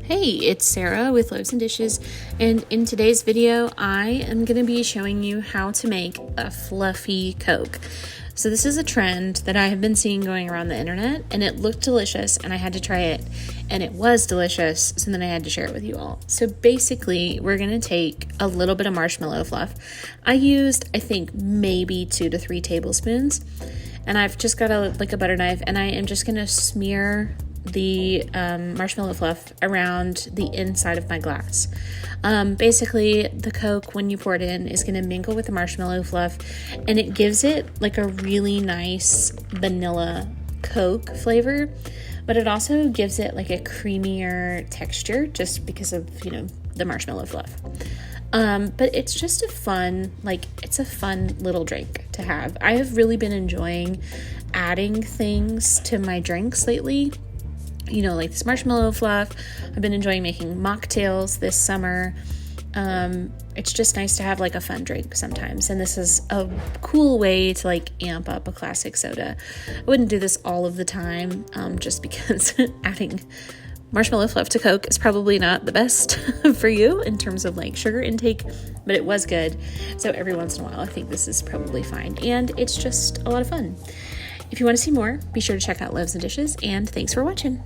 Hey, it's Sarah with Loaves and Dishes, and in today's video, I am going to be showing you how to make a fluffy Coke. So this is a trend that I have been seeing going around the internet, and it looked delicious, and I had to try it, and it was delicious, so then I had to share it with you all. So basically, we're going to take a little bit of marshmallow fluff. I used, I think, maybe 2 to 3 tablespoons, and I've just got a butter knife, and I am just going to smear the marshmallow fluff around the inside of my glass. Basically, the Coke, when you pour it in, is going to mingle with the marshmallow fluff, and it gives it like a really nice vanilla Coke flavor, but it also gives it like a creamier texture just because of, the marshmallow fluff. But it's just it's a fun little drink to have. I have really been enjoying adding things to my drinks lately. Like this marshmallow fluff. I've been enjoying making mocktails this summer. It's just nice to have like a fun drink sometimes. And this is a cool way to amp up a classic soda. I wouldn't do this all of the time, just because adding marshmallow fluff to Coke is probably not the best for you in terms of sugar intake, but it was good. So every once in a while, I think this is probably fine. And it's just a lot of fun. If you want to see more, be sure to check out Loaves and Dishes, and thanks for watching.